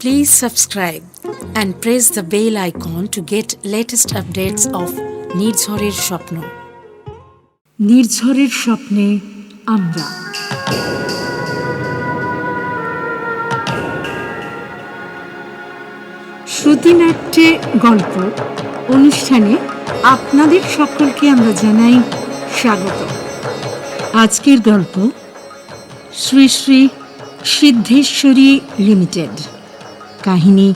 Please subscribe and press the bell icon to get latest updates of নির্ঝরের স্বপ্ন। নির্ঝরের স্বপ্নে আমরা শ্রুতিনাট্যে গল্প অনুষ্ঠানে আপনাদের সকলকে আমরা জানাই স্বাগত। আজকের গল্প শ্রী শ্রী সিদ্ধেশ্বরী লিমিটেড। কাহিনী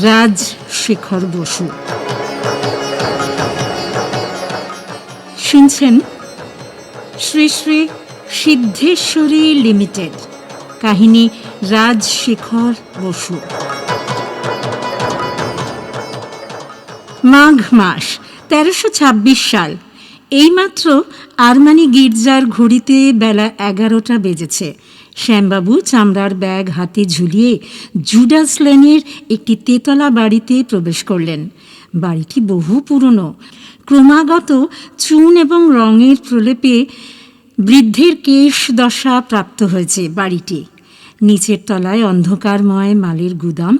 রাজশেখর বসু। শুনছেন শ্রী শ্রী সিদ্ধেশ্বরী লিমিটেড, কাহিনী রাজশেখর বসু। মাঘ মাস 1326 সাল। এইমাত্র আরমানি গির্জার ঘড়িতে বেলা 11টা বেজেছে। শ্যামবাবু চামড়ার ব্যাগ হাতে ঝুলিয়ে জুডাস লেনের একটি তেতলা বাড়িতে প্রবেশ করলেন। বাড়িটি বহু পুরনো। ক্রমাগত চুন এবং রঙের প্রলেপে বৃদ্ধের কেশ দশা প্রাপ্ত হয়েছে বাড়িটি। নিচের তলায় অন্ধকারময় মালের গুদাম,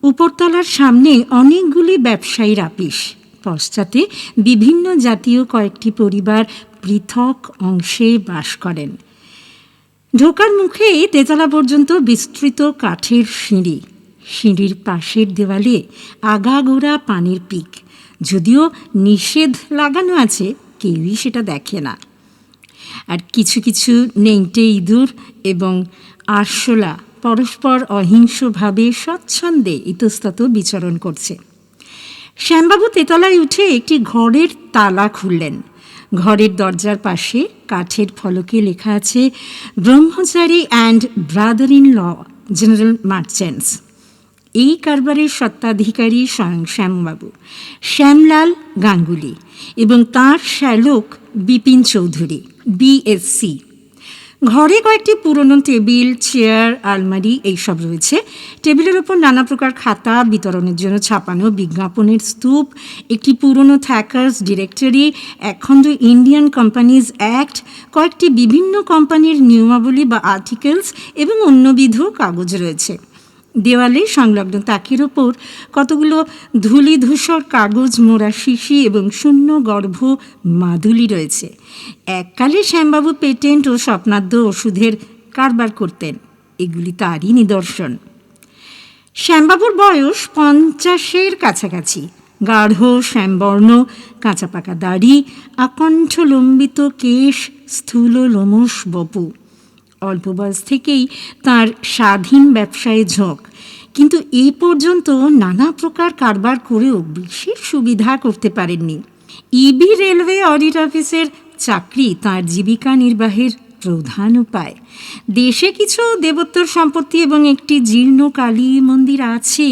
উপরতলার সামনে অনেকগুলি ব্যবসায়ীর আপিস, পশ্চাতে বিভিন্ন জাতীয় কয়েকটি পরিবার পৃথক অংশে বাস করেন। ঢোকার মুখে তেতলা পর্যন্ত বিস্তৃত কাঠের সিঁড়ি। সিঁড়ির পাশের দেওয়ালে আগাগোড়া পানের পিক, যদিও নিষেধ লাগানো আছে, কেউই সেটা দেখে না। আর কিছু কিছু নেংটে ইঁদুর এবং আরশোলা পরস্পর অহিংসভাবে স্বচ্ছন্দে ইতস্তত বিচরণ করছে। শ্যামবাবু তেতলায় উঠে একটি ঘরের তালা খুললেন। ঘরের দরজার পাশে কাঠের ফলকে লেখা আছে Brahmachari and brother in law general merchants. এই কারবারের স্বত্বাধিকারী স্বয়ং শ্যামবাবু, শ্যামলাল গাঙ্গুলি, এবং তাঁর শ্যালক বিপিন চৌধুরী, বিএসসি। ঘরে কয়েকটি পুরনো টেবিল, চেয়ার, আলমারি এইসব রয়েছে। টেবিলের ওপর নানা প্রকার খাতা, বিতরণের জন্য ছাপানো বিজ্ঞাপনের স্তূপ, একটি পুরনো থ্যাকার্স ডিরেক্টরি, একখণ্ড ইন্ডিয়ান কোম্পানিজ অ্যাক্ট, কয়েকটি বিভিন্ন কোম্পানির নিয়মাবলী বা আর্টিকেলস এবং অন্যবিধ কাগজ রয়েছে। দেওয়ালে সংলগ্ন তাকের ওপর কতগুলো ধূলিধূসর কাগজ মোড়া শিশি এবং শূন্য গর্ভ মাদুলি রয়েছে। এককালে শ্যামবাবু পেটেন্ট ও স্বপ্নাদ্য ওষুধের কারবার করতেন। এগুলি তারই নিদর্শন। শ্যামবাবুর বয়স 50-এর কাছাকাছি। গাঢ় শ্যামবর্ণ, কাঁচা পাকা দাড়ি, আকণ্ঠ লম্বিত কেশ, স্থূল লোমশ বপু। অল্প বয়স থেকেই তাঁর স্বাধীন ব্যবসায়ে ঝোঁক, কিন্তু এই পর্যন্ত নানা প্রকার কারবার করেও বিশেষ সুবিধা করতে পারেননি। ইবি রেলওয়ে অডিট অফিসের চাকরি তাঁর জীবিকা নির্বাহের প্রধান উপায়। দেশে কিছু দেবোত্তর সম্পত্তি এবং একটি জীর্ণ কালী মন্দির আছে,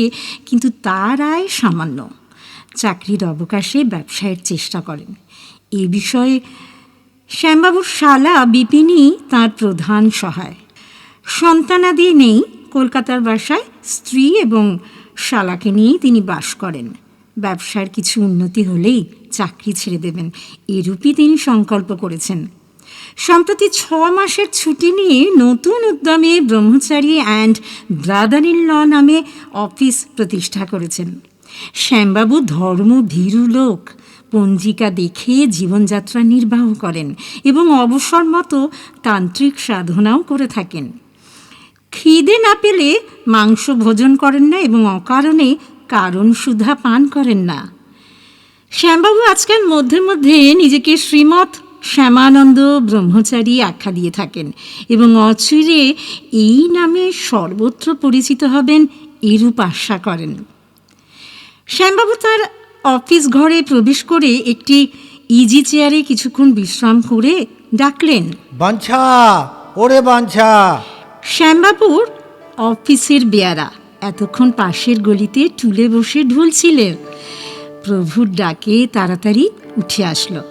কিন্তু তার আয় সামান্য। চাকরির অবকাশে ব্যবসায়ের চেষ্টা করেন। এ বিষয়ে শ্যামবাবুর শালা বিপিনই তাঁর প্রধান সহায়। সন্তানাদি নেই। কলকাতার বাসায় স্ত্রী এবং শালাকে নিয়েই তিনি বাস করেন। ব্যবসার কিছু উন্নতি হলেই চাকরি ছেড়ে দেবেন, এরূপই তিনি সংকল্প করেছেন। সম্প্রতি 6 মাসের ছুটি নিয়ে নতুন উদ্যমে ব্রহ্মচারী অ্যান্ড ব্রাদার ইন ল নামে অফিস প্রতিষ্ঠা করেছেন। শ্যামবাবু ধর্মভীরু লোক। পঞ্জিকা দেখে জীবনযাত্রা নির্বাহ করেন এবং অবসর মতো তান্ত্রিক সাধনাও করে থাকেন। খিদে না পেলে মাংস ভোজন করেন না এবং অকারণে কারণ সুধা পান করেন না। শ্যামবাবু আজকাল মধ্যে মধ্যে নিজেকে শ্রীমৎ শ্যামানন্দ ব্রহ্মচারী আখ্যা দিয়ে থাকেন এবং অচিরে এই নামে সর্বত্র পরিচিত হবেন এরূপ আশা করেন। শ্যামবাবু তার অফিস ঘরে প্রবেশ করে একটি ইজি চেয়ারে কিছুক্ষণ বিশ্রাম করে ডাকলেন, বাঞ্ছা, ওরে বাঞ্ছা। শ্যামবাবুর অফিসের বেয়ারা এতক্ষণ পাশের গলিতে টুলে বসে ঢুলছিলেন। প্রভুর ডাকে তাড়াতাড়ি উঠে আসলো।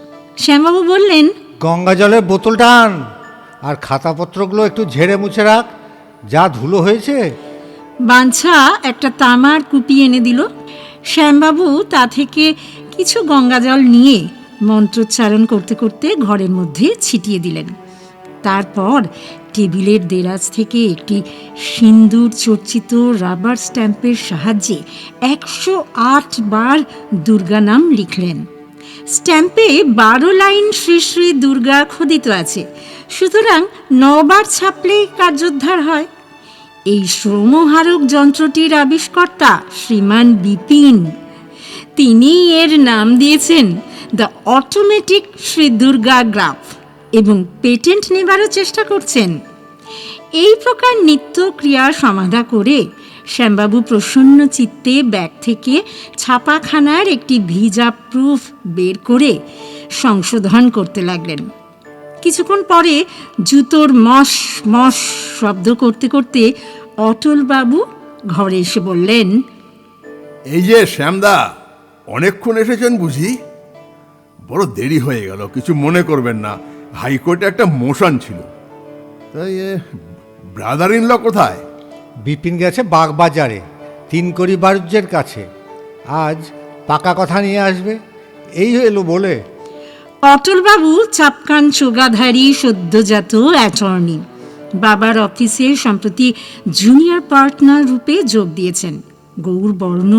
শ্যামবাবু বললেন, গঙ্গা জলের বোতলটা আন, আর খাতাপত্রগুলো একটু ঝেড়ে মুছে রাখ, যা ধুলো হয়েছে। বাঞ্ছা একটা তামার কুপি এনে দিল। শ্যামবাবু তা থেকে কিছু গঙ্গা জল নিয়ে মন্ত্রোচ্চারণ করতে করতে ঘরের মধ্যে ছিটিয়ে দিলেন। তারপর টেবিলের দেরাজ থেকে একটি সিন্দুর চর্চিত রাবার স্ট্যাম্পের সাহায্যে 108 বার দুর্গা নাম লিখলেন। স্ট্যাম্পে 12 লাইন শ্রী শ্রী দুর্গা খোদিত আছে, সুতরাং 9 বার ছাপলেই কার্যোদ্ধার হয়। এই শ্রমহারক যন্ত্রটির আবিষ্কর্তা শ্রীমান বিপিন। তিনি এর নাম দিয়েছেন the automatic Shri Durga graph এবং পেটেন্ট নেবারও চেষ্টা করছেন। এই প্রকার নিত্য ক্রিয়া সমাধা করে শ্যামবাবু প্রসন্ন চিত্তে ব্যাগ থেকে ছাপাখানার একটি ভিজা প্রুফ বের করে সংশোধন করতে লাগলেন। কিছুক্ষণ পরে জুতোর মশ মশ শব্দ করতে করতে অটলবাবু ঘরে এসে বললেন, এই যে শ্যামদা, অনেকক্ষণ এসেছেন বুঝি? বড় দেরি হয়ে গেল, কিছু মনে করবেন না। হাইকোর্টে একটা মোশন ছিল। তাই ব্রাদার ইন ল কোথায়? বিপিন গেছে বাগবাজারে, 3 কড়ি বাণিজ্যের কাছে। আজ পাকা কথা নিয়ে আসবে, এই এলো বলে। অটলবাবু চাপকান চোগাধারী সদ্যজাত অ্যাটর্নি। বাবার অফিসে সম্প্রতি জুনিয়র পার্টনার রূপে যোগ দিয়েছেন। গৌরবর্ণ,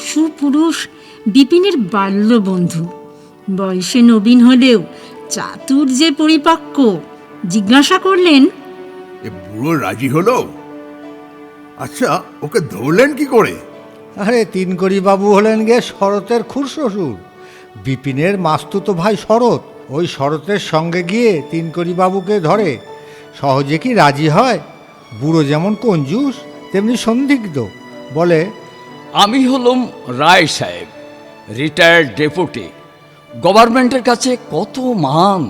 সুপুরুষ, বিপিনের বাল্য বন্ধু। বয়সে নবীন হলেও চাতুর্যে পরিপক্ক। জিজ্ঞাসা করলেন, এ বুড়ো রাজি হলো? আচ্ছা, ওকে ধরলেন কি করে? আরে 3 কড়ি বাবু হলেন গে শরতের খুড়শ্বশুর, বিপিনের মাস্তুতো ভাই শরৎ। ওই শরতের সঙ্গে গিয়ে 3 কড়ি বাবুকে ধরে। সহজে কি রাজি হয়? বুড়ো যেমন কঞ্জুস তেমনি সন্দিগ্ধ। বলে, আমি হলাম রায় সাহেব, রিটায়ার্ড ডেপুটি। গভর্নমেন্টের কাছে কত মান।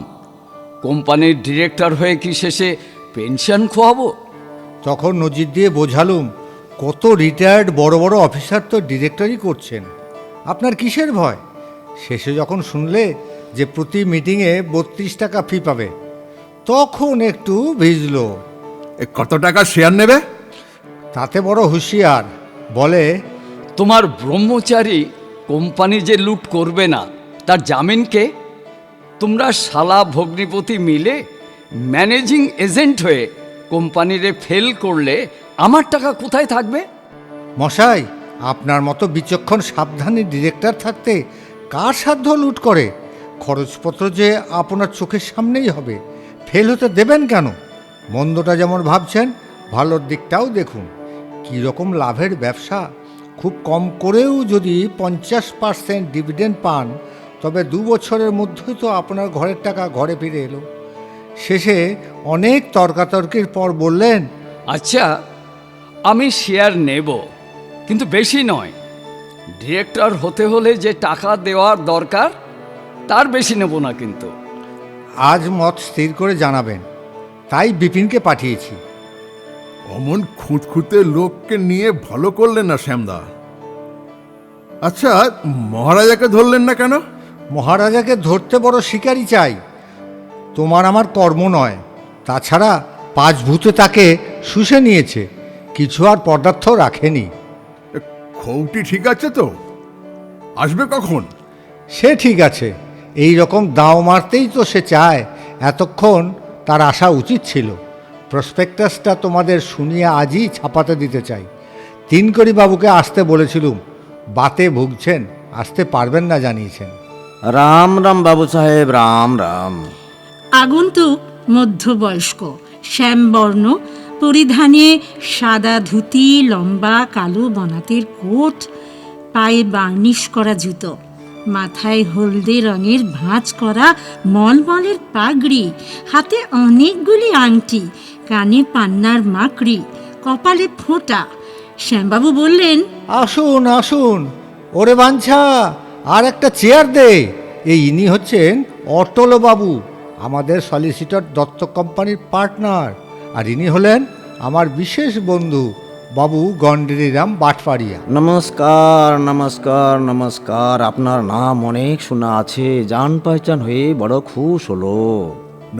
কোম্পানির ডিরেক্টর হয়ে কি শেষে পেনশন খোয়াবো? তখন নজির দিয়ে বোঝালুম, কত রিটায়ার্ড বড় বড় অফিসার তো ডিরেক্টরই করছেন, আপনার কিসের ভয়? শেষে যখন শুনলে যে প্রতি মিটিংয়ে 32 টাকা ফি পাবে, তখন একটু ভিজলো। কত টাকা শেয়ার নেবে? তাতে বড় হুঁশিয়ার। বলে, তোমার ব্রহ্মচারী কোম্পানি যে লুট করবে না তার জামিনকে তোমরা শালা ভগ্নিপতি মিলে ম্যানেজিং এজেন্ট হয়ে কোম্পানিরে ফেল করলে আমার টাকা কোথায় থাকবে? মশাই, আপনার মতো বিচক্ষণ সাবধানী ডিরেক্টর থাকতে কার সাধ্য লুট করে? খরচপত্র যে আপনার চোখের সামনেই হবে, ফেল হতে দেবেন কেন? মন্দটা যেমন ভাবছেন, ভালোর দিকটাও দেখুন। কী রকম লাভের ব্যবসা! খুব কম করেও যদি 50% ডিভিডেন্ড পান, তবে 2 বছরের মধ্যেই তো আপনার ঘরের টাকা ঘরে ফিরে এলো। শেষে অনেক তর্কাতর্কির পর বললেন, আচ্ছা, আমি শেয়ার নেব, কিন্তু বেশি নয়। ডিরেক্টর হতে হলে যে টাকা দেওয়ার দরকার তার বেশি নেব না। কিন্তু আজ মত স্থির করে জানাবেন, তাই বিপিনকে পাঠিয়েছি। অমন খুঁতখুঁতে লোককে নিয়ে ভালো করলেন না শ্যামদা। আচ্ছা, মহারাজাকে ধরলেন না কেন? মহারাজাকে ধরতে বড় শিকারই চাই, তোমার আমার কর্ম নয়। তাছাড়া 5 ভূতে তাকে শুষে নিয়েছে, কিছু আর পদার্থ রাখেনি। খৌটি ঠিক আছে তো? আসবে কখন? সে ঠিক আছে, এই রকম দাও মারতেই তো সে চায়। এতক্ষণ তার আসা উচিত ছিল। প্রসপেক্টাসটা তোমাদের শুনিয়ে আজই ছাপাতে দিতে চাই। 3 কড়ি বাবুকে আসতে বলেছিলুম, বাতে ভুগছেন, আসতে পারবেন না জানিয়েছেন। রাম রাম বাবু সাহেব, রাম রাম। আগন্তুক মধ্যবয়স্ক, শ্যামবর্ণ, পরিধানে সাদা ধুতি, লম্বা কালো বনাতের কোট, পায়ে বার্নিশ করা জুতো, মাথায় হলদে রঙের ভাঁজ করা মলমলের পাগড়ি, হাতে অনেকগুলি আংটি, কানে পান্নার মাকড়ি, কপালে ফোঁটা। শ্যামবাবু বললেন, আসুন আসুন, ওরে বাঞ্ছা, আর একটা চেয়ার দে। ইনি হচ্ছেন অটলবাবু, আমাদের সলিসিটর দত্ত কোম্পানির পার্টনার। আর ইনি হলেন আমার বিশেষ বন্ধু বাবু গন্ডেরিরাম বাটপাড়িয়া। নমস্কার নমস্কার নমস্কার। আপনার নাম অনেক শোনা আছে, জান পহচান হয়ে বড় খুশ হলো।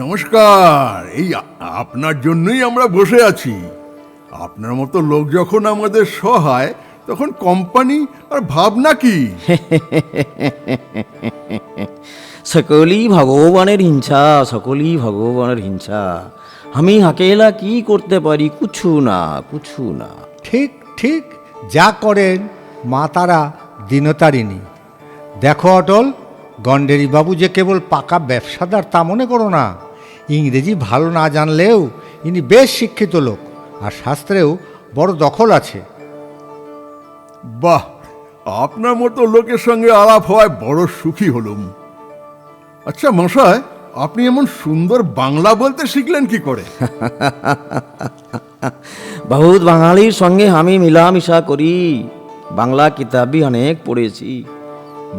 নমস্কার। এই আপনার জন্যই আমরা বসে আছি। আপনার মতো লোক যখন আমাদের সহায়, তখন কোম্পানি আর ভাবনা কি? সকলই ভগবানের হিংসা, সকলই ভগবানের হিংসা। আমি আকেলা কি করতে পারি? কুছু না, কুছু না। ঠিক ঠিক, যা করেন মা তারা দিনতারিণী। দেখো অটল, গন্ডেরি বাবু যে কেবল পাকা ব্যবসাদার তা মনে করো না। ইংরেজি ভালো না জানলেও ইনি বেশ শিক্ষিত লোক, আর শাস্ত্রেও বড় দখল আছে। বাহ, আপনার মতো লোকের সঙ্গে আলাপ হওয়ায় বড় সুখী হলুম। আচ্ছা মশাই, আপনি এমন সুন্দর বাংলা বলতে শিখলেন কি করে? বহুত বাঙালির সঙ্গে আমি মিলামিশা করি। বাংলা কিতাবই অনেক পড়েছি,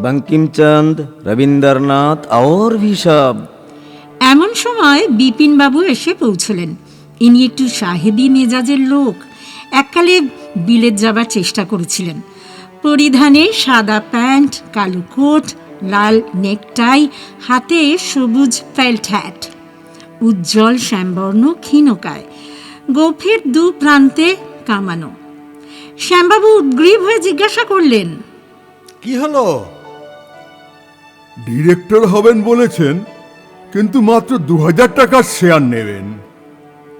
বঙ্কিমচন্দ, রবীন্দ্রনাথ और भी सब। এমন সময় বিপিনবাবু এসে পৌঁছলেন। ইনি একটু সাহেবী মেজাজের লোক, এককালে বিলেত যাবার চেষ্টা করেছিলেন। পরিধানে সাদা প্যান্ট, কালো কোট, লাল নেকটাই, হাতে সবুজ ফেল্ট হ্যাট, উজ্জ্বল শ্যামবর্ণ ক্ষীণকায়, গোফের দু প্রান্তে কামানো। শ্যামবাবু উদ্গ্রীব হয়ে জিজ্ঞাসা করলেন, কি হলো? ডিরেক্টর হবেন বলেছেন, কিন্তু মাত্র 2000 টাকার শেয়ার নেবেন।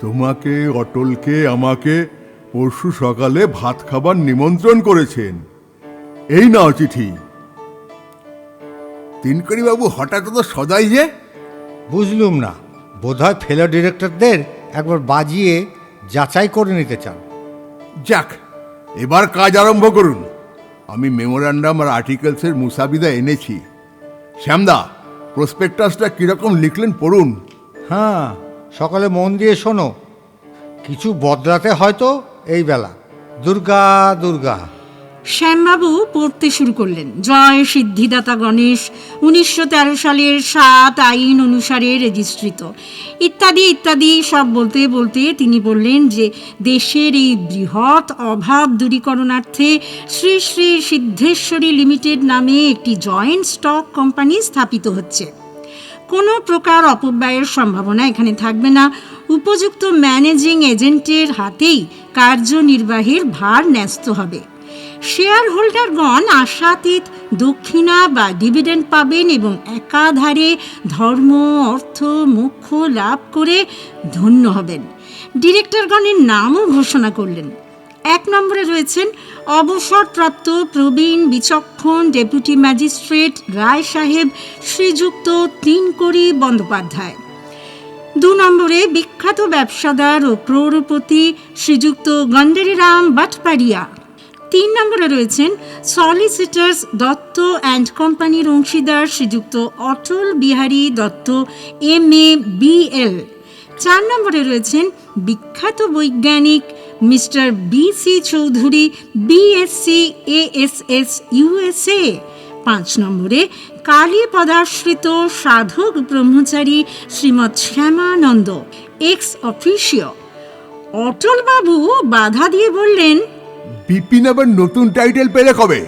তোমাকে, অটলকে, আমাকে পরশু সকালে ভাত খাবার নিমন্ত্রণ করেছেন। এই নাও চিঠি। তিনকড়ি বাবু হঠাৎ তো সদাই যে? বুঝলুম না, বোধহয় ফেলো ডিরেক্টরদের একবার বাজিয়ে যাচাই করে নিতে চান। যাক, এবার কাজ আরম্ভ করুন। আমি মেমোরান্ডাম আর আর্টিকেলসের মুসাবিদা এনেছি। শ্যামদা, প্রসপেক্টাসটা কিরকম লিখলেন পড়ুন। হ্যাঁ, সকালে মন দিয়ে শোনো। কিছু বদলাতে হয়তো এই বেলা। দুর্গা দুর্গা। শ্যামবাবু পড়তে শুরু করলেন। জয় সিদ্ধিদাতা গণেশ, 1913 সালের 7 আইন অনুসারে রেজিস্ট্রিত, ইত্যাদি ইত্যাদি সব বলতে বলতে তিনি বললেন যে দেশের এই বৃহৎ অভাব দূরীকরণার্থে শ্রী শ্রী সিদ্ধেশ্বরী লিমিটেড নামে একটি জয়েন্ট স্টক কোম্পানি স্থাপিত হচ্ছে। কোনো প্রকার অপব্যয়ের সম্ভাবনা এখানে থাকবে না। উপযুক্ত ম্যানেজিং এজেন্টের হাতেই কার্যনির্বাহের ভার ন্যস্ত হবে। শেয়ার হোল্ডারগণ আশাতীত দক্ষিণা বা ডিভিডেন্ড পাবেন এবং একাধারে ধর্ম, অর্থ, মোক্ষ লাভ করে ধন্য হবেন। ডিরেক্টরগণের নামও ঘোষণা করলেন। 1 নম্বরে রয়েছেন অবসরপ্রাপ্ত প্রবীণ বিচক্ষণ ডেপুটি ম্যাজিস্ট্রেট রায় সাহেব শ্রীযুক্ত তিনকড়ি বন্দ্যোপাধ্যায়। 2 নম্বরে বিখ্যাত ব্যবসাদার ও ক্রোড়পতি শ্রীযুক্ত গন্ডেরিরাম বাটপাড়িয়া। 3 নম্বরে রয়েছেন সলিসিটার্স দত্ত অ্যান্ড কোম্পানির অংশীদার শ্রীযুক্ত অটল বিহারী দত্ত MA BL। 4 নম্বরে রয়েছেন বিখ্যাত বৈজ্ঞানিক mister BC Chowdhury BSc ASS USA। 5 নম্বরে কালী পদাশ্রিত সাধক ব্রহ্মচারী শ্রীমৎ শ্যামানন্দ এক্স অফিসিও। অটলবাবু বাধা দিয়ে বললেন, বিপিন আবার নতুন টাইটেল পেলে কবে?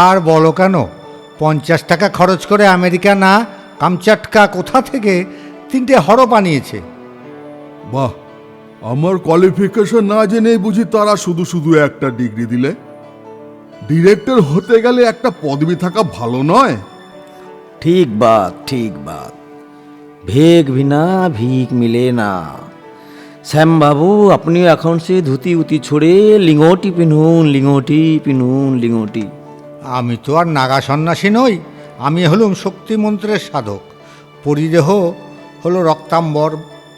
আর বলো কেন, 50 টাকা খরচ করে আমেরিকা না কামচাটকা কোথা থেকে 3টে হরফ বানিয়েছে। বাহ, আমার কোয়ালিফিকেশন না জেনে বুঝি তারা শুধু শুধু একটা ডিগ্রি দিলে? ডিরেক্টর হতে গেলে একটা পদবি থাকা ভালো নয়? ঠিক বাত, ঠিক বাত। ভেগ বিনা ভিক মিলে না। শ্যামবাবু, আপনি এখন সে ধুতি উতি ছড়ে লিঙ্গটি পিনুন, লিঙ্গটি পিনুন, লিঙ্গটি। আমি তো আর নাগা সন্ন্যাসী নই, আমি হলুম শক্তিমন্ত্রের সাধক। পরিদেহ হলো রক্তাম্বর,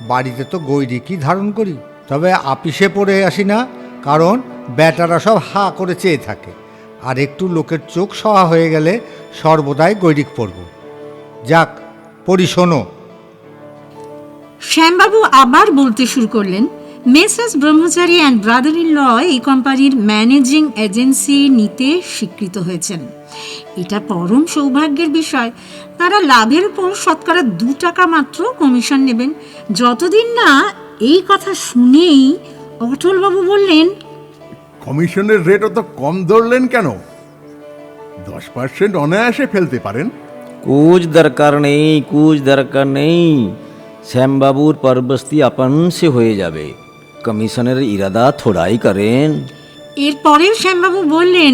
বাড়িতে তো গৈরিকই ধারণ করি। তবে আপিসে পড়ে আসি না, কারণ ব্যাটারা সব হা করে চেয়ে থাকে, আর একটু লোকের চোখ সহা হয়ে গেলে সর্বদাই গৈরিক পড়ব। যাক, পড়ি শোনো। শ্যামবাবু আবার বলতে শুরু করলেন, messrs Brahmachari and brother in law এই কোম্পানির ম্যানেজিং এজেন্সি নিতে স্বীকৃত হয়েছেন। এটা পরম সৌভাগ্যের বিষয়। তারা লাভের উপর শতকরা 2 টাকা মাত্র কমিশন নেবেন। যতদিন না এই কথা শুনেই অটলবাবু বললেন, কমিশনের রেট অত কম ধরলেন কেন? 10% অনায়াসে ফেলতে পারেন। कुछ দরকার নেই, कुछ দরকার নেই। শ্যামবাবুর পরবস্তি আপন সে হয়ে যাবে। কমিশনের ইরাদা থোড়াই করেন। এরপরেও শ্যামবাবু বললেন,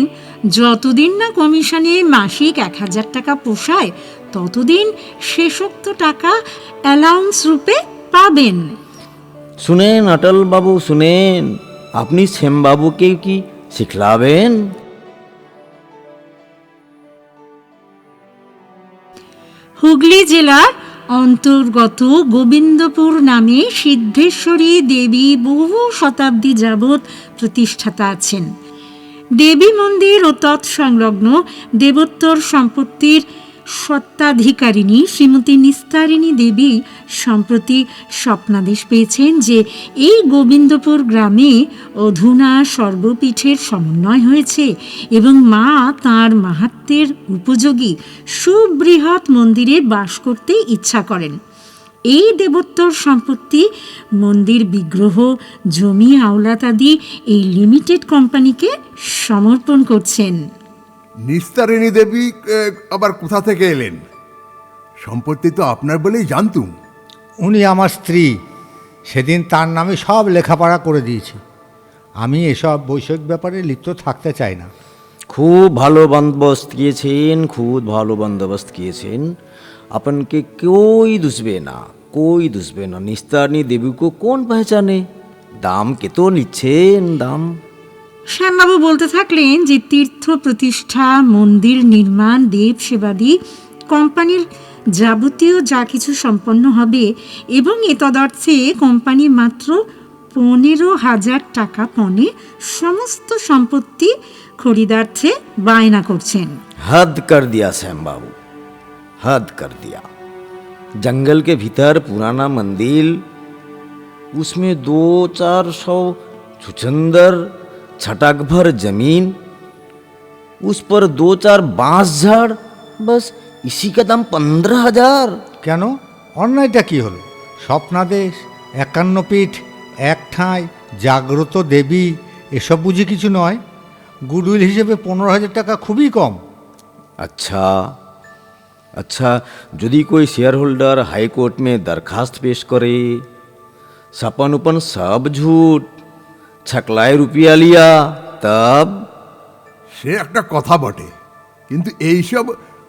যতদিন না কমিশনে মাসিক 1000 টাকা পোষায় ততদিন শেষোক্ত টাকা অ্যালাউন্স রূপে পাবেন। শুনেন অটল বাবু, শুনেন, আপনি শ্যামবাবুকে কি শিখলাবেন? হুগলি জেলার অন্তর্গত গোবিন্দপুর নামে সিদ্ধেশ্বরী দেবী বহু শতাব্দী যাবৎ প্রতিষ্ঠাতা আছেন। দেবী মন্দির ও তৎসংলগ্ন দেবোত্তর সম্পত্তির স্বত্বাধিকারিণী শ্রীমতী নিস্তারিণী দেবী সম্প্রতি স্বপ্নাদেশ পেয়েছেন যে এই গোবিন্দপুর গ্রামে অধুনা সর্বপীঠের সমন্বয় হয়েছে এবং মা তাঁর মাহাত্ম্যের উপযোগী সুবৃহৎ মন্দিরে বাস করতে ইচ্ছা করেন। এই দেবোত্তর সম্পত্তি, মন্দির, বিগ্রহ, জমি, আওলাতাদি এই লিমিটেড কোম্পানিকে সমর্পণ করছেন। নিস্তারিণী দেবী আবার কোথা থেকে এলেন? সম্পত্তি তো আপনার বলেই জানতুম। উনি আমার স্ত্রী, সেদিন তার নামে সব লেখাপড়া করে দিয়েছি। আমি এসব বৈষয়িক ব্যাপারে লিপ্ত থাকতে চাই না। খুব ভালো বন্দোবস্ত কিয়েছেন, খুব ভালো বন্দোবস্ত কিয়েছেন। আপনাকে कोई दुसबे ना, कोई दुसबे ना। निस्तारिणी देवी को कौन पहचाने? दाम के तो নিচ্ছেন দাম। শ্যামবাবু বলতে থাকলেন যে তীর্থ প্রতিষ্ঠা, মন্দির নির্মাণ, দেব সেবাদি কোম্পানির যাবতীয় যা কিছু সম্পন্ন হবে এবং এতদর্থে কোম্পানি মাত্র 15,000 টাকা পণে সমস্ত সম্পত্তি খরিদার্থে বায়না করছেন। हद कर दिया श्याम बाबू, हद कर दिया। जंगल के भीतर पुराना मंदिर, उसमें 200-400 छुछंदर, छटाक भर जमीन, उस पर 2-4 बांस झाड़, बस इसी का दाम 15,000। কেন? অন্যায়টা কি হলো? স্বপ্নাদেশ, 51 পীঠ, এক ঠাঁই, জাগ্রত দেবী, এসব বুঝি কিছু নয়? গুডউইল হিসেবে 15,000 টাকা খুবই কম। अच्छा अच्छा, यदि कोई शेयर होल्डर हाई कोर्ट में दरखास्त पेश करे, सपन उपन सब झूठ, छकलाए रुपया लिया, तब? সে একটা কথা বটে, কিন্তু এইসব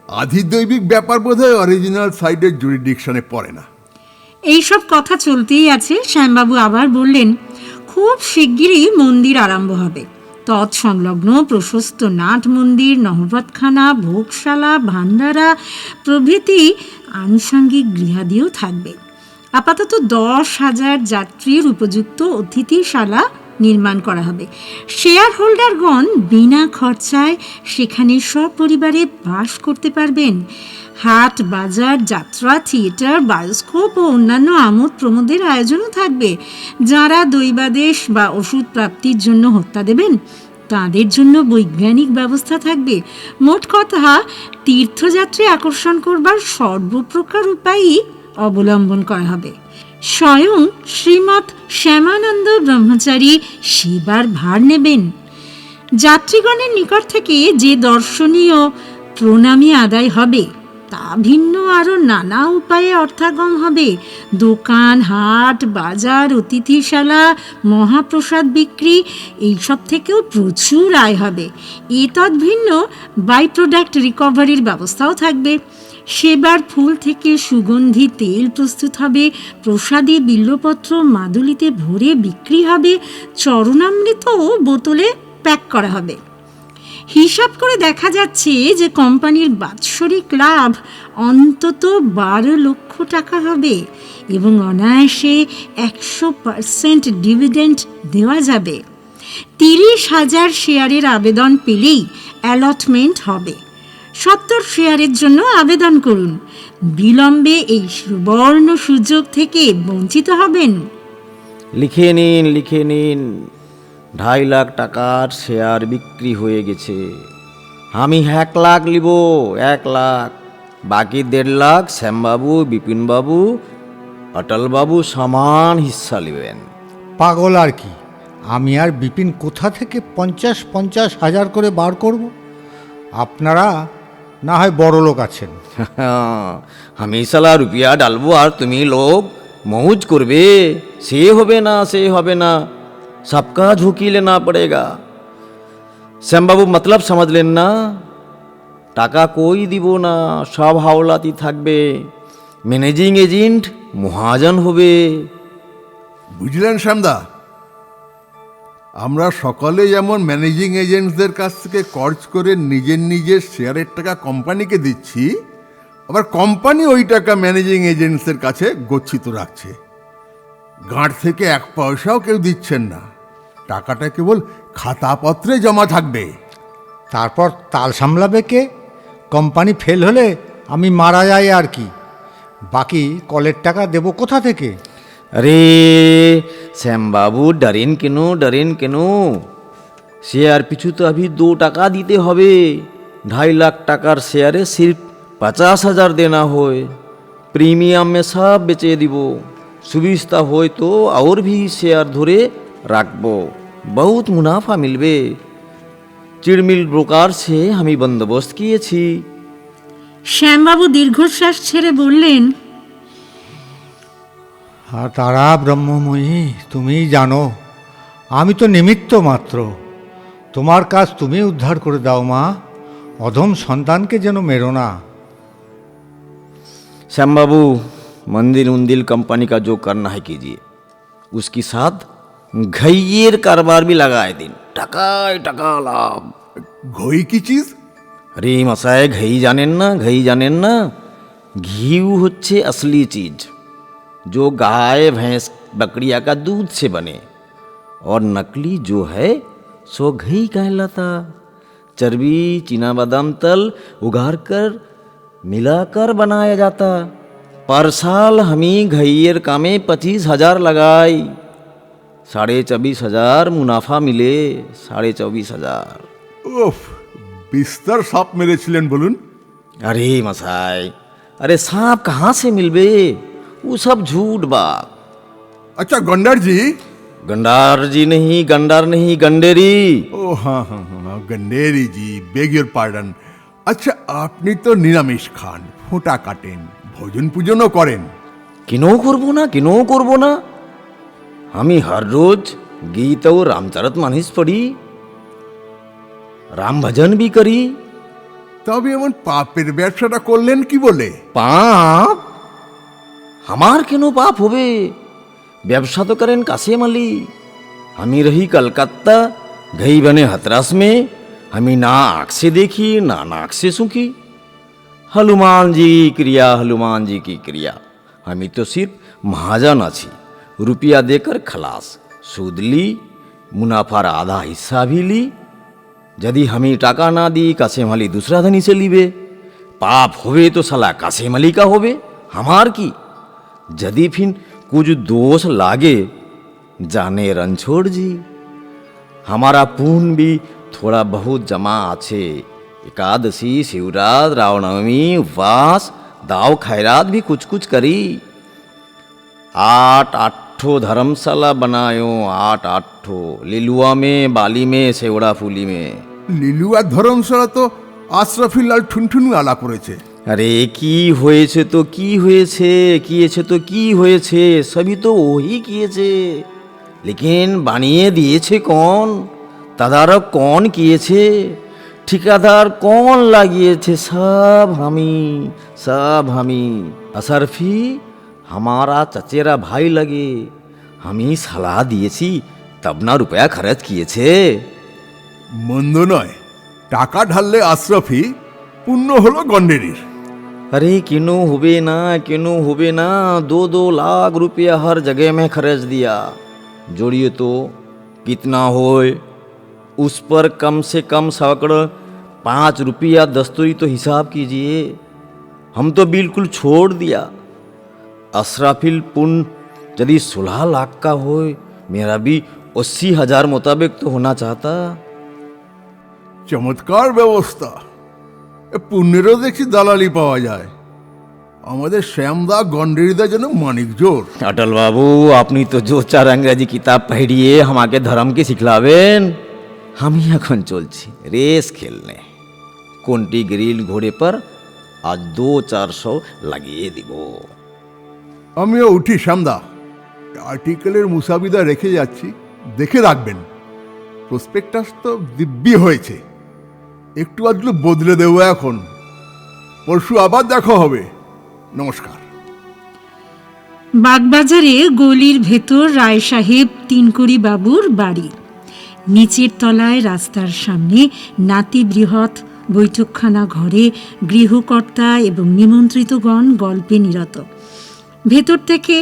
আধিদৈবিক ব্যাপার বোধহয় অরিজিনাল সাইডের জুরিডিকশনে পড়ে না। এইসব কথা চলতেই আছে। শ্যামবাবু আবার বললেন, খুব শিগগিরই মন্দির আরম্ভ হবে। তৎসংলগ্ন প্রশস্ত নাট মন্দির, নহবতখানা, ভোগশালা, ভান্ডারা প্রভৃতি আনুষঙ্গিক গৃহাদিও থাকবে। আপাতত 10,000 যাত্রীর উপযুক্ত অতিথিশালা নির্মাণ করা হবে। শেয়ার হোল্ডারগণ বিনা খরচায় সেখানে সপরিবারে বাস করতে পারবেন। হাট, বাজার, যাত্রা, থিয়েটার, বায়োস্কোপ ও অন্যান্য আমোদ প্রমোদের আয়োজনও থাকবে। যারা দৈবাদেশ বা ওষুধ প্রাপ্তির জন্য হত্যা দেবেন তাদের জন্য বৈজ্ঞানিক ব্যবস্থা থাকবে। মোট কথা, তীর্থযাত্রী আকর্ষণ করবার সর্বপ্রকার উপায়ই অবলম্বন করা হবে। স্বয়ং শ্রীমৎ শ্যামানন্দ ব্রহ্মচারী সেবার ভার নেবেন। যাত্রীগণের নিকট থেকে যে দর্শনীয় প্রণামী আদায় হবে তা ভিন্ন আরও নানা উপায়ে অর্থাগম হবে। দোকান, হাট, বাজার, অতিথিশালা, মহাপ্রসাদ বিক্রি, এইসব থেকেও প্রচুর আয় হবে। এতদ ভিন্ন বাই প্রোডাক্ট রিকভারির ব্যবস্থাও থাকবে। সেবার ফুল থেকে সুগন্ধি তেল প্রস্তুত হবে, প্রসাদী বিল্বপত্র মাদুলিতে ভরে বিক্রি হবে, চরণামৃতও বোতলে প্যাক করা হবে। হিসাব করে দেখা যাচ্ছে যে কোম্পানির বাৎসরিক লাভ অন্তত 12 লক্ষ টাকা হবে এবং অনায়াসে 100% ডিভিডেন্ড দেওয়া যাবে। 30,000 শেয়ারের আবেদন পেলেই অ্যালটমেন্ট হবে। 70 শেয়ারের জন্য আবেদন করুন। বিলম্বে এই সুবর্ণ সুযোগ থেকে বঞ্চিত হবেন। লিখে নিন, লিখে নিন। 2.5 লাখ টাকার শেয়ার বিক্রি হয়ে গেছে। আমি 1 লাখ লিব, 1 লাখ। বাকি 1.5 লাখ শ্যামবাবু, বিপিনবাবু, অটলবাবু সমান হিস্সা নেবেন। পাগল আর কি! আমি আর বিপিন কোথা থেকে 50-50 হাজার করে বার করব? আপনারা না হয় বড় লোক আছেন। আমি সালা রুপিয়া ডালবো আর তুমি লোক মৌজ করবে। সে হবে না, সে হবে না। सबका झुकी लेना पड़ेगा। श्याम बाबू मतलब समझ लेना। টাকা কই দিব না, সব হাওলাতি থাকবে। ম্যানেজিং এজেন্ট মহাজন হবে। বুঝলেন শ্যামদা, আমরা সকলে যেমন ম্যানেজিং এজেন্টদের কাছ থেকে খরচ করে নিজের শেয়ারের টাকা কোম্পানিকে দিচ্ছি, আবার কোম্পানি ওই টাকা ম্যানেজিং এজেন্টসের কাছে গচ্ছিত রাখছে। গাঁট থেকে এক পয়সাও কেউ দিচ্ছেন না, টাকাটা কেবল খাতাপত্রে জমা থাকবে। তারপর তাল সামলাবে কে? কোম্পানি ফেল হলে আমি মারা যাই আর কি, বাকি কলের টাকা দেবো কোথা থেকে? अरे श्याम बाबू डरेन केनो शेयर पिछू तो अभी 2 টাকা দিতে হবে। 2.5 लाख টাকার শেয়ারে सिर्फ 50,000 देना होए। प्रीमियम में सब बेचे দিব। सुविस्ता होए तो और भी शेयर धरे রাখবো, बहुत मुनाफा मिलबे। चिड़मिल ब्रोकर से हमी बंदोबस्त किएছি। শ্যামবাবু দীর্ঘশ্বাস ছেড়ে বললেন, আর তারা ব্রহ্মময়ী, তুমিই জানো, আমি তো নিমিত্ত মাত্র। তোমার কাজ তুমি উদ্ধার করে দাও মা, অধম সন্তানকে যেন মেরো না। श्याम बाबू, मंदिर उंदिल कंपनी का जो करना है कीजिए, उसके साथ घैयर कारोबार भी लगाए दिन, टका लाभ। ঘই কি চিজ? अरे मसाए घई जानेन ना घी होच्छे असली चीज, जो गाय भैंस बकरिया का दूध से बने, और नकली जो है सो घी कहलाता। चर्बी चीना बादाम तल उगार कर मिलाकर बनाया जाता। पर साल हमी घईयर कामे 25,000 लगाई, 24,500 मुनाफा मिले। 24,500। ওফ, বিস্তর সাপ মেরেছিলেন বলুন। अरे मसाई, अरे सांप कहाँ से मिलबे, वो सब झूठ बात। আচ্ছা গন্ডার জি। गंडार जी नहीं, गंडार नहीं, गंडेरी। ও হ্যাঁ হ্যাঁ হ্যাঁ, গন্ডেরি জি, বেগ ইয়োর পার্ডন। আচ্ছা, আপনি তো নিরামিষ খান, ফোঁটা কাটেন, ভোজন পূজনও করেন। किनो करबो ना हमी हर रोज गीत और रामचरित मानस पढ़ी, राम भजन भी करी। তবে এমন পাপের ব্যবসাটা করলেন কি বলে? पाप हमार केनो पाप होबे, व्यवसा तो करें कासिम अली। हमी रही कलकत्ता, गई बने हतरास में, हमी ना आँख से देखी ना नाक से सूखी। हनुमान जी की क्रिया। हमी तो सिर्फ महाजन आछी, रुपया देकर खलास, सूद ली, मुनाफार आधा हिस्सा भी ली। यदि हमी टाका ना दी, कासिम अली दूसरा धनी से लीबे। पाप होवे तो साला कासिम अली का होवे, हमार की। यदि फिर कुछ दोष लागे, जाने रणछोड़ जी, हमारा पुण्य भी थोड़ा बहुत जमा आछे। एकादशी, शिवरात, रामनवमी, उपवास, दाव खैरात भी कुछ करी। 8 धर्मशाला बनायो, 8 लिलुआ में, बाली में, सेवड़ा फूली में। লিলুয়া ধর্মশালা তো আশরাফি লাল ঠুনঠুনু আলা করেছে। अरे की होएছে तो की होएছে, सभी तो वही किएছে। लेकिन बानिए दिएছে कौन, तदारक कौन किएছে, ठिकादार कौन লাগিয়েছে, सब हमी। अशरफी हमारा चचेरा भाई लगे, हमी सलाह दिएছি तब ना रुपया खर्च किएছে। মন্দ নয়, টাকা ঢাললে আশরাফি, পুণ্য হলো গন্ডেরির। अरे किनो होबे ना 2 लाख रुपया हर जगह में खर्च दिया। जोड़िए तो कितना होए, उस पर कम से कम सवकड़ 5 रुपया दस्तूरी तो हिसाब कीजिए। हम तो बिल्कुल छोड़ दिया। अशराफिल पुण्य यदि 16 लाख का होए, मेरा भी 80,000 मुताबिक तो होना चाहता। চমৎকার ব্যবস্থা। পুণ্যেরও দেখছি দালালি পাওয়া যায়। আমাদের শ্যামদা গন্ডেরিদা যেন মানিক জোর। अटल बाबू, आपनी तो जो 4 अंग्रेजी किताब पढ़िए हमाके धर्म के सिखलावेन। हम ही এখন চলছি রেস খেলনে। কোনটি গ্রিল ঘোড়ে पर आज 200-400 লাগিয়ে দিব। আমিও উঠি শ্যামদা, আর্টিকেলের মুসাবিদা রেখে যাচ্ছি, দেখে রাখবেন। প্রসপেক্টাস তো দিব্যি হয়েছে, একটু আধটু বদলে দেবো এখন। পরশু আবার দেখা হবে। নমস্কার। বাগবাজারে গলির ভেতর রায় সাহেব তিনকুড়ি বাবুর বাড়ি। নিচের তলায় রাস্তার সামনে নাতি বৃহৎ বৈঠকখানা ঘরে গৃহকর্তা এবং নিমন্ত্রিতগণ গল্পে নিরত। ভেতর থেকে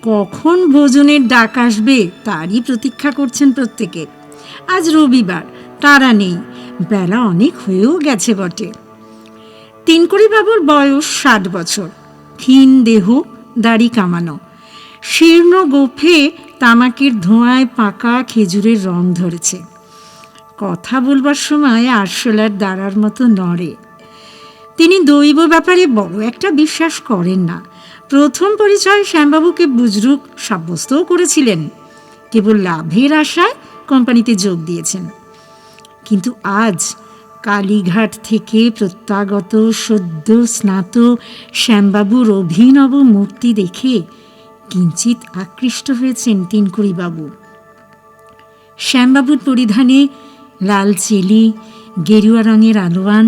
কখন ভোজনের ডাক আসবে তারই প্রতীক্ষা করছেন প্রত্যেকে। আজ রবিবার, তারা নেই, বেলা অনেক হয়েও গেছে বটে। তিনকুড়ি বাবুর বয়স 60 বছর, ক্ষীণ দেহ, দাড়ি কামানো, শীর্ণ গোফে তামাকের ধোঁয়ায় পাকা খেজুরের রং ধরেছে। কথা বলবার সময় আরশোলার দাঁড়ার মতো নড়ে। তিনি দৈব ব্যাপারে বড় একটা বিশ্বাস করেন না। প্রথম পরিচয় শ্যামবাবুকে বুজরুক সাব্যস্তও করেছিলেন, কেবল লাভের আশায় কোম্পানিতে যোগ দিয়েছেন। কিন্তু আজ কালীঘাট থেকে প্রত্যাগত সদ্য স্নাত শ্যামবাবুর অভিনব মূর্তি দেখে কিঞ্চিত আকৃষ্ট হয়েছেন তিনকুড়ি বাবু। শ্যামবাবুর পরিধানে লাল চেলি, গেরুয়া রঙের আলোয়ান,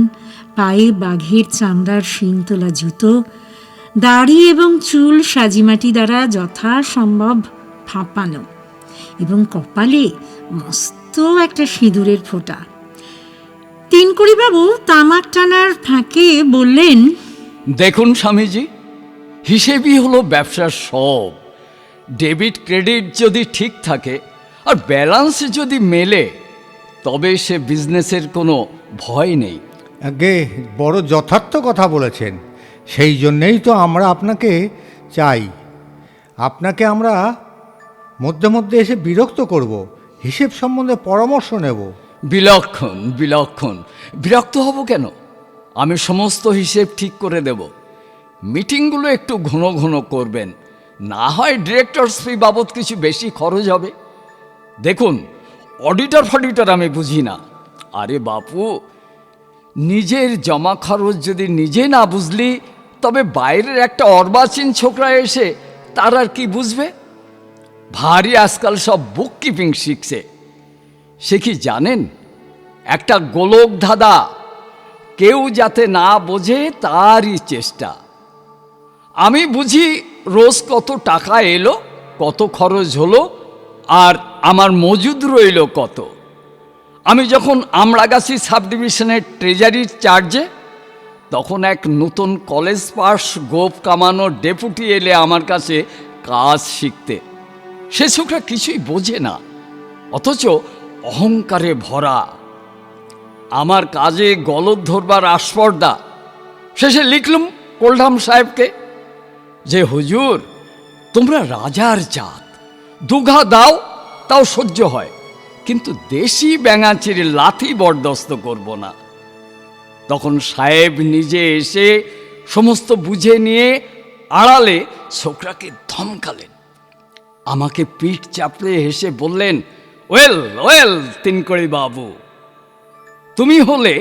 পায়ে বাঘের চামড়ার শিংতোলা জুতো, দাড়ি এবং চুল সাজিমাটি দ্বারা যথাসম্ভব ফাঁপানো, এবং কপালে মস্ত একটা সিঁদুরের ফোঁটা। তিনকুড়ি বাবু তামাক টানার ফাঁকে বললেন, দেখুন স্বামীজি, হিসেবই হলো ব্যবসার সব। ডেবিট ক্রেডিট যদি ঠিক থাকে আর ব্যালেন্স যদি মেলে, তবে সে বিজনেসের কোনো ভয় নেই। আগে বড় যথার্থ কথা বলেছেন। সেই জন্যেই তো আমরা আপনাকে চাই। আপনাকে আমরা মধ্যে মধ্যে এসে বিরক্ত করব, হিসেব সম্বন্ধে পরামর্শ নেব। বিলক্ষণ বিলক্ষণ। বিরক্ত হব কেন? আমি সমস্ত হিসেব ঠিক করে দেব। মিটিংগুলো একটু ঘন ঘন করবেন, না হয় ডিরেক্টরস ফি বাবদ কিছু বেশি খরচ হবে। দেখুন, অডিটর ফডিটর আমি বুঝি না। আরে বাপু, নিজের জমা খরচ যদি নিজে না বুঝলি, তবে বাইরের একটা অর্বাচীন ছোকরা এসে তার আর কি বুঝবে? ভারী আজকাল সব বুক কিপিং শিখছে। সে কি জানেন, একটা গোলক ধাঁধা, কেউ যাতে না বোঝে তারই চেষ্টা। আমি বুঝি রোজ কত টাকা এলো, কত খরচ হলো, আর আমার মজুদ রইল কত। আমি যখন আমড়াগাছি সাব ডিভিশনের ট্রেজারির চার্জে, তখন এক নতুন কলেজ পাস গোপ কামানো ডেপুটি এলে আমার কাছে কাজ শিখতে। সে ছোকরা কিছুই বোঝে না, অথচ অহংকারে ভরা। আমার কাজে গলদ ধরবার আস্পর্ধা। শেষে লিখলুম কোলডাম সাহেবকে যে, হুজুর, তোমরা রাজার জাত, দুঘা দাও তাও সহ্য হয়, কিন্তু দেশি ব্যাঙাচির লাথি বরদস্ত করব না। তখন সাহেব নিজে এসে সমস্ত বুঝে নিয়ে আড়ালে ছোকরাকে ধমকালেন। আমাকে পিঠ চাপড়ে হেসে বললেন, ওয়েল ওয়েল তিনকুড়ি বাবু, তুমি হলে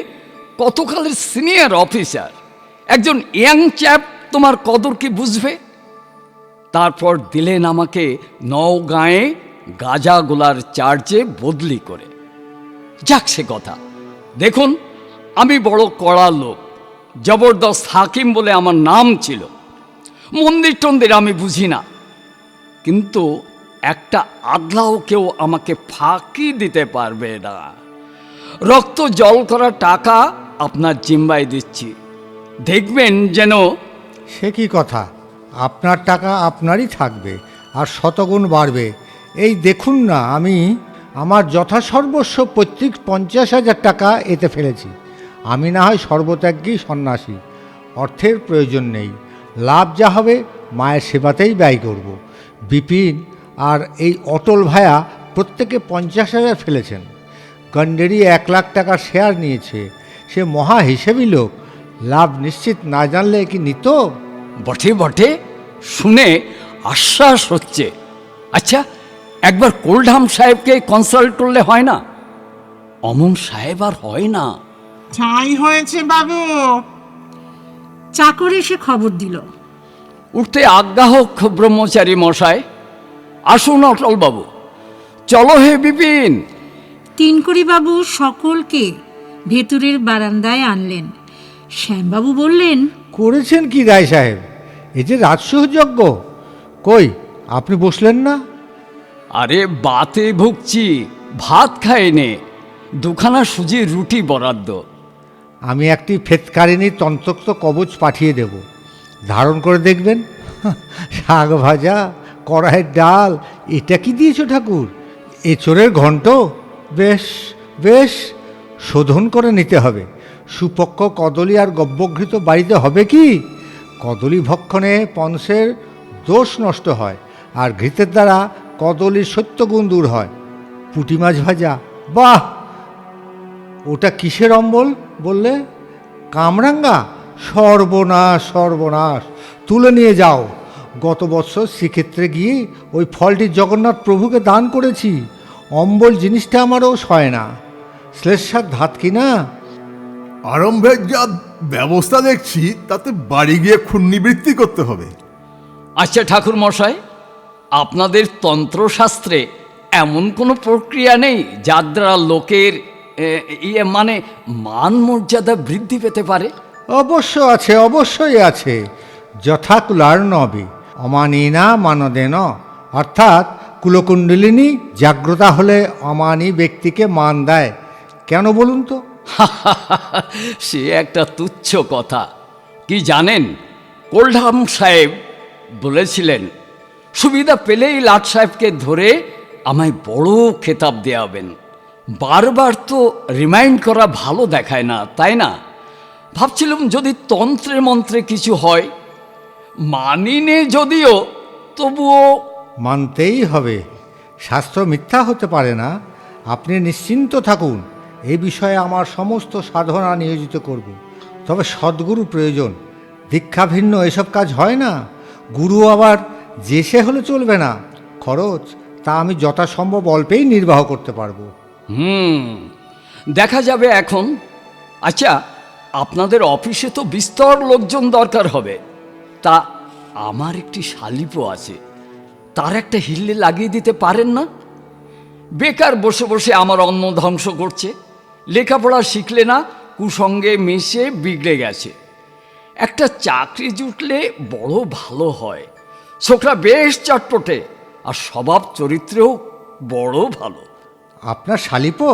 কতকালের সিনিয়র অফিসার, একজন ইয়াং চ্যাপ তোমার কদর কি বুঝবে? তারপর দিলেন আমাকে নওগাঁয়ে গাজাগোলার চার্জে বদলি করে। যাক সে কথা। দেখুন, আমি বড় কড়া লোক, জবরদস্ত হাকিম বলে আমার নাম ছিল। মন্দির টন্দির আমি বুঝি না, কিন্তু একটা আদলাও কেউ আমাকে ফাঁকি দিতে পারবে না। রক্ত জল করা টাকা আপনার জিম্বায় দিচ্ছি, দেখবেন যেন। সে কি কথা? আপনার টাকা আপনারই থাকবে, আর শতগুণ বাড়বে। এই দেখুন না, আমি আমার যথাসর্বস্ব পৈতৃক 50,000 টাকা এতে ফেলেছি। আমি না হয় সর্বত্যাগী সন্ন্যাসী, অর্থের প্রয়োজন নেই। লাভ যা হবে মায়ের সেবাতেই ব্যয় করব। বিপিন আর এই অটল ভায়া প্রত্যেকে 50,000 ফেলেছেন। গন্ডেরি 1 লাখ টাকার শেয়ার নিয়েছে। সে মহা হিসেবি লোক, লাভ নিশ্চিত না জানলে কি নিত? বটে বটে, শুনে আশ্বাস হচ্ছে। আচ্ছা, একবার কোলডাম সাহেবকে কনসাল্ট করলে হয় না? অমন সাহেব আর হয় না। ছাই হয়েছে বাবু। চাকর এসে খবর দিল। উঠতে আজ্ঞা হোক ব্রহ্মচারী মশাই। আসুন অটল বাবু, চলো হে বিপিন। তিনকুড়ি বাবু সকলকে ভেতরের বারান্দায় আনলেন। শ্যামবাবু বললেন, করেছেন কি রায় সাহেব? এই যে রাজসহযজ্ঞ, কই আপনি বসলেন না? আরে বাতে ভুগছি, ভাত খাইনে, দুখানা সুজির রুটি বরাদ্দ। আমি একটি ফেতকারিনী তন্ত্রোক্ত কবচ পাঠিয়ে দেব, ধারণ করে দেখবেন। শাক ভাজা, কড়াইয়ের ডাল, এটা কি দিয়েছ ঠাকুর? এঁচোড়ের ঘন্ট, বেশ বেশ, শোধন করে নিতে হবে। সুপক্ষ কদলী আর গব্যঘৃত বাড়িতে হবে কি? কদলী ভক্ষণে পঞ্চের দোষ নষ্ট হয়, আর ঘৃতের দ্বারা কদলীর সত্যগুণ দূর হয়। পুঁটি মাছ ভাজা, বাহ! ওটা কিসের অম্বল বললে? কামরাঙ্গা? সর্বনাশ সর্বনাশ, তুলে নিয়ে যাও। গত বছর শ্রীক্ষেত্রে গিয়ে ওই ফলটি জগন্নাথ প্রভুকে দান করেছি। অম্বল জিনিসটা আমারও সয় না, শ্লেষার ধাত কি না। আরম্ভের যা ব্যবস্থা দেখছি তাতে বাড়ি গিয়ে ক্ষুণ্ণিবৃত্তি করতে হবে। আচ্ছা ঠাকুর মশাই, আপনাদের তন্ত্রশাস্ত্রে এমন কোনো প্রক্রিয়া নেই যার দ্বারা লোকের মানে মান মর্যাদা বৃদ্ধি পেতে পারে? অবশ্য আছে, অবশ্যই আছে। যথাকুলার্ণবি অমানিনা মানদেন, অর্থাৎ কুলকুণ্ডলিনী জাগ্রতা হলে অমানী ব্যক্তিকে মান দেয়। কেন বলুন তো? সে একটা তুচ্ছ কথা। কি জানেন, কোল্ডহাম সাহেব বলেছিলেন, সুবিধা পেলেই লাট সাহেবকে ধরে আমায় বড় খেতাব দেওয়াবেন। বারবার তো রিমাইন্ড করা ভালো দেখায় না, তাই না? ভাবছিলাম যদি তন্ত্রে মন্ত্রে কিছু হয়, মানিনে যদিও, তবুও। মানতেই হবে, শাস্ত্র মিথ্যা হতে পারে না। আপনি নিশ্চিন্ত থাকুন, এই বিষয়ে আমার সমস্ত সাধনা নিয়োজিত করব। তবে সদ্গুরু প্রয়োজন, দীক্ষা ভিন্ন এসব কাজ হয় না। গুরু আবার যে সে হলে চলবে না। খরচ তা আমি যথাসম্ভব অল্পেই নির্বাহ করতে পারবো। দেখা যাবে এখন। আচ্ছা, আপনাদের অফিসে তো বিস্তর লোকজন দরকার হবে। তা আমার একটি শালিপো আছে, তার একটা হিল্লে লাগিয়ে দিতে পারেন না? বেকার বসে বসে আমার অন্ন ধ্বংস করছে। লেখাপড়া শিখলে না, কুসঙ্গে মিশে বিগড়ে গেছে। একটা চাকরি জুটলে বড় ভালো হয়। ছোকরা বেশ চটপটে, আর স্বভাব চরিত্রেও বড় ভালো। আপনার শালিপো?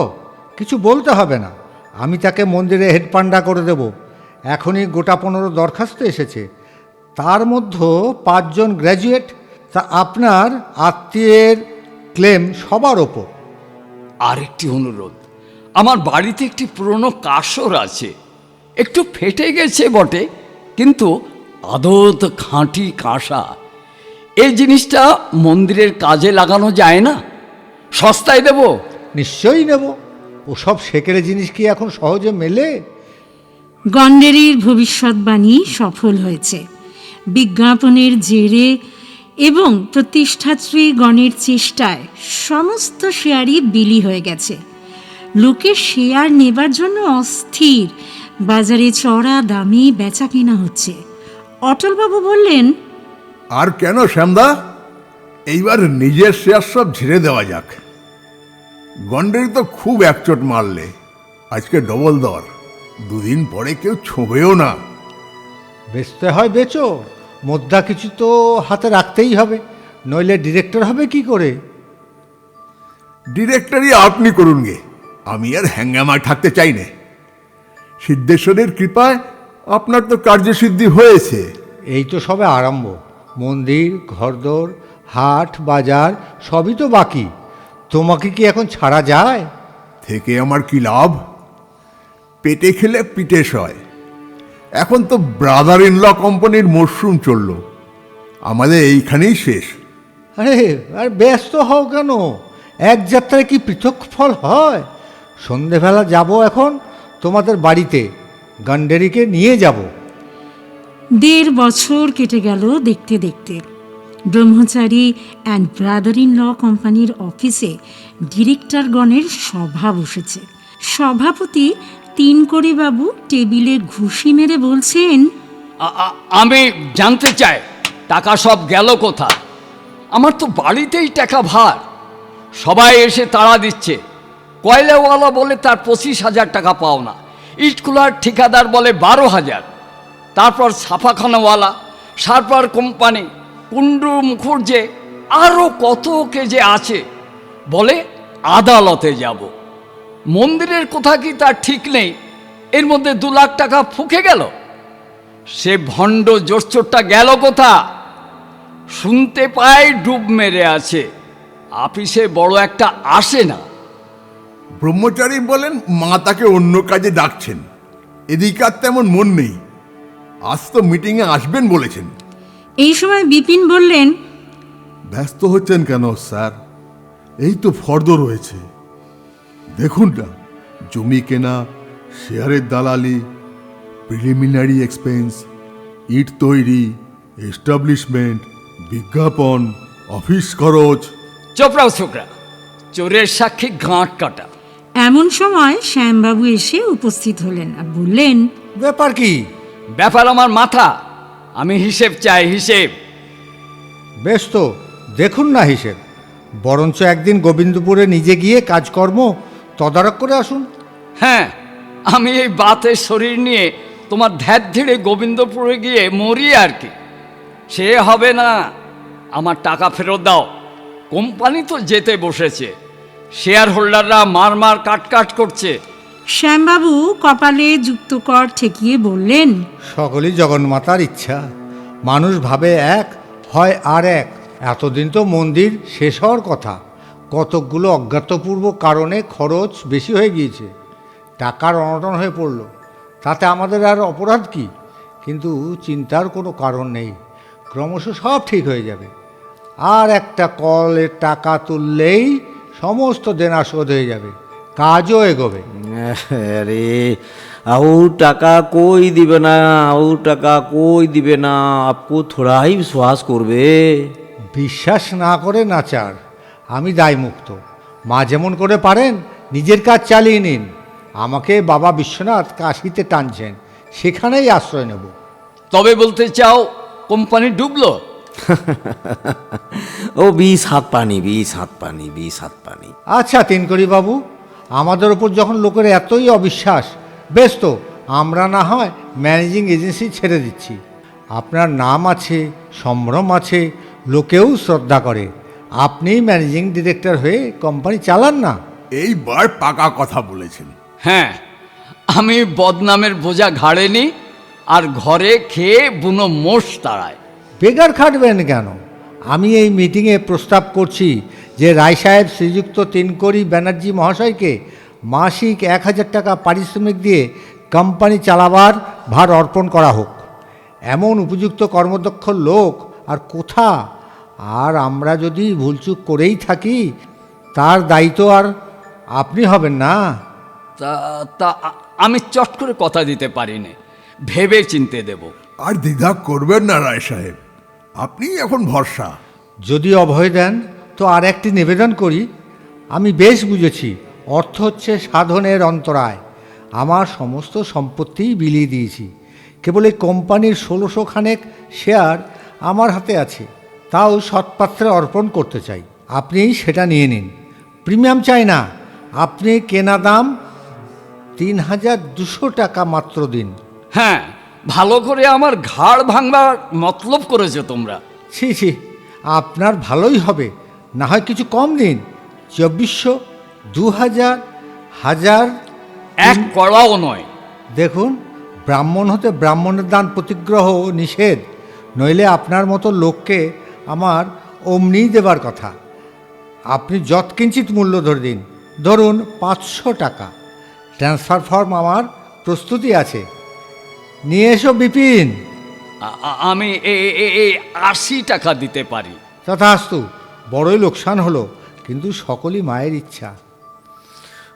কিছু বলতে হবে না, আমি তাকে মন্দিরে হেডপান্ডা করে দেব। এখনই গোটা 15 দরখাস্ত এসেছে, তার মধ্যে 5 জন গ্র্যাজুয়েট। তা আপনার আত্মীয়ের ক্লেম সবার ওপর। আরেকটি অনুরোধ, আমার বাড়িতে একটি পুরনো কাসর আছে, একটু ফেটে গেছে বটে, কিন্তু আদত খাঁটি কাঁসা। এই জিনিসটা মন্দিরের কাজে লাগানো যায় না? সস্তায় দেব? নিশ্চয়ই নেব। ওসব সেকেলে জিনিস কি এখন সহজে মেলে? গণ্ডেরির ভবিষ্যৎবাণী সফল হয়েছে। বিজ্ঞাপনের জেরে এবং প্রতিষ্ঠাত্রী গণের চেষ্টায় সমস্ত শেয়ারই বিলি হয়ে গেছে। লোকে শেয়ার নেবার জন্য অস্থির। বাজারে চড়া দামে বেচা কেনা হচ্ছে। অটলবাবু বললেন, আর কেন শ্যামদা, এইবার নিজের শেয়ার সব ঝেড়ে দেওয়া যাক। গন্ডের তো খুব একচোট মারলে, আজকে ডবল দর, 2 দিন পরে কেউ ছোঁবেও না। বেচতে হয় বেচো, মুদ্রা কিছু তো হাতে রাখতেই হবে, নইলে ডিরেক্টর হবে কি করে? ডিরেক্টরই আপনি করুন গে, আমি আর হ্যাঙ্গামায় থাকতে চাই না। সিদ্ধেশ্বরের কৃপায় আপনার তো কার্যসিদ্ধি হয়েছে। এই তো সবে আরম্ভ। মন্দির, ঘরদোর, হাট, বাজার সবই তো বাকি। তোমাকে কি এখন ছাড়া যায়? থেকে আমার কি লাভ? পেটে খেলে পিঠে সয়। এখন তো ব্রাদার ইন ল কোম্পানির মশরুম চলল, আমাদের এইখানেই শেষ। আরে আর ব্যস্ত হও কেন? এক যাত্রায় কি পৃথক ফল হয়? সন্ধেবেলা যাব এখন তোমাদের বাড়িতে, গন্ডেরিকে নিয়ে যাব। 1.5 বছর কেটে গেল দেখতে দেখতে। ব্রহ্মচারী অ্যান্ড ব্রাদার ইন ল কোম্পানির অফিসে ডিরেক্টরগণের সভা বসেছে। সভাপতি তিনকড়িবাবু টেবিলে ঘুষি মেরে বলছেন, আমি জানতে চাই টাকা সব গেল কোথায়? আমার তো বাড়িতেই টাকা ভার, সবাই এসে তাড়া দিচ্ছে। কয়লাওয়ালা বলে তার 25,000 টাকা পাও না, ইটকুলার ঠিকাদার বলে 12,000, তারপর ছাপাখানাওয়ালা, সারপার কোম্পানি, কুণ্ডু মুখুর্জে, আরও কত কে যে আছে, বলে আদালতে যাব। মন্দিরের কোথা কি তার ঠিক নেই, এর মধ্যে 2 লাখ টাকা ফুকে গেল। সে ভণ্ড জোচ্চোরটা গেল কোথা? শুনতে পাই ডুব মেরে আছে, আপিসে বড় একটা আসে না। ব্রহ্মচারী বলেন মা তাকে অন্য কাজে ডাকছেন, এদিকে আর তেমন মন নেই। আজ তো মিটিংয়ে আসবেন বলেছেন। এই সময় বিপিন বললেন, ব্যস্ত হচ্ছেন কেন স্যার? এই তো ফর্দ রয়েছে, দেখুন না, জমি কেনা, শেয়ারের দালালি, প্রিলিমিনারি এক্সপেন্স, ইট তৈরি, এস্টাবলিশমেন্ট, বিজ্ঞাপন, অফিস খরচ। চোপড়াও ছোকরা, চোরের সাক্ষী গাঁট কাটা। এমন সময় শ্যামবাবু এসে উপস্থিত হলেন আর বললেন, ব্যাপার কি? ব্যাপার আমার মাথা, আমি হিসেব চাই, হিসেব। বেশ তো, দেখুন না হিসেব। বরঞ্চ একদিন গোবিন্দপুরে নিজে গিয়ে কাজকর্ম তদারক করে আসুন। হ্যাঁ, আমি এই বাতের শরীর নিয়ে তোমার ধ্যাত ধীরে গোবিন্দপুরে গিয়ে মরি আর কি। সে হবে না, আমার টাকা ফেরত দাও। কোম্পানি তো যেতে বসেছে, শেয়ার হোল্ডাররা মার কাট করছে। শ্যামবাবু কপালে যুক্তকর ঠেকিয়ে বললেন, সকলই জগন্মাতার ইচ্ছা। মানুষ ভাবে এক, হয় আর এক। এতদিন তো মন্দির শেষ হওয়ার কথা, কতকগুলো অজ্ঞাতপূর্ব কারণে খরচ বেশি হয়ে গিয়েছে, টাকার অনটন হয়ে পড়ল। তাতে আমাদের আর অপরাধ কি? কিন্তু চিন্তার কোনো কারণ নেই, ক্রমশ সব ঠিক হয়ে যাবে। আর একটা কলের টাকা তুললেই সমস্ত দেনা শোধ হয়ে যাবে, কাজও এগোবে। আরে और টাকা कोई दिबे ना, और টাকা कोई दिबे ना, आपको थोड़ा ही विश्वास করবে। বিশ্বাস না করে নাচার, আমি দায়মুক্ত। মা যেমন করে পারেন নিজের কাজ চালিয়ে নিন। আমাকে বাবা বিশ্বনাথ কাশিতে টানছেন, সেখানেই আশ্রয় নেব। তবে বলতে চাও কোম্পানি ডুবলো? ও 20 হাত পানি, 20 হাত পানি, 20 হাত পানি। আচ্ছা তিনকড়ি বাবু, আমাদের ওপর যখন লোকের এতই অবিশ্বাস, বেশ তো, আমরা না হয় ম্যানেজিং এজেন্সি ছেড়ে দিচ্ছি। আপনার নাম আছে, সম্ভ্রম আছে, লোকেও শ্রদ্ধা করে। আপনিই ম্যানেজিং ডিরেক্টর হয়ে কোম্পানি চালান না। এইবার পাকা কথা বলেছেন। হ্যাঁ, আমি বদনামের বোঝা ঘাড়ে নি, আর ঘরে খেয়ে বুনো মোষ তাড়ায়। বেগার খাটবেন কেন? আমি এই মিটিংয়ে প্রস্তাব করছি যে রায় সাহেব শ্রীযুক্ত তিনকড়ি ব্যানার্জি মহাশয়কে মাসিক 1000 টাকা পারিশ্রমিক দিয়ে কোম্পানি চালাবার ভার অর্পণ করা হোক। এমন উপযুক্ত কর্মদক্ষ লোক আর কোথা? আর আমরা যদি ভুলচুক করেই থাকি, তার দায়িত্ব আর আপনি হবেন না। তা আমি চট করে কথা দিতে পারি না, ভেবে চিনতে দেব। আর দ্বিধা করবেন না রায় সাহেব, আপনি এখন ভরসা। যদি অভয় দেন তো আর একটি নিবেদন করি। আমি বেশ বুঝেছি অর্থ হচ্ছে সাধনের অন্তরায়। আমার সমস্ত সম্পত্তিই বিলিয়ে দিয়েছি, কেবল এই কোম্পানির 1600 খানেক শেয়ার আমার হাতে আছে, তাও সৎপাত্রে অর্পণ করতে চাই। আপনি সেটা নিয়ে নিন, প্রিমিয়াম চাই না। আপনি কেনা দাম 3200 টাকা মাত্র দিন। হ্যাঁ, ভালো করে আমার ঘাড় ভাঙবার মতলব করেছো তোমরা। ছি ছি, আপনার ভালোই হবে, না হয় কিছু কম দিন। 2400, 2000, 1000। এক কড়াও নয়। দেখুন, ব্রাহ্মণ হতে ব্রাহ্মণের দান প্রতিগ্রহ নিষেধ, নইলে আপনার মতো লোককে আমার অমনিই দেবার কথা। আপনি যৎকিঞ্চিত মূল্য ধরে দিন, ধরুন 500 টাকা। ট্রান্সফার ফর্ম আমার প্রস্তুতি আছে, নিয়ে এসো বিপিন। আমি এই 80 টাকা দিতে পারি। তথাস্তু, বড়ই লোকসান হলো, কিন্তু সকলই মায়ের ইচ্ছা।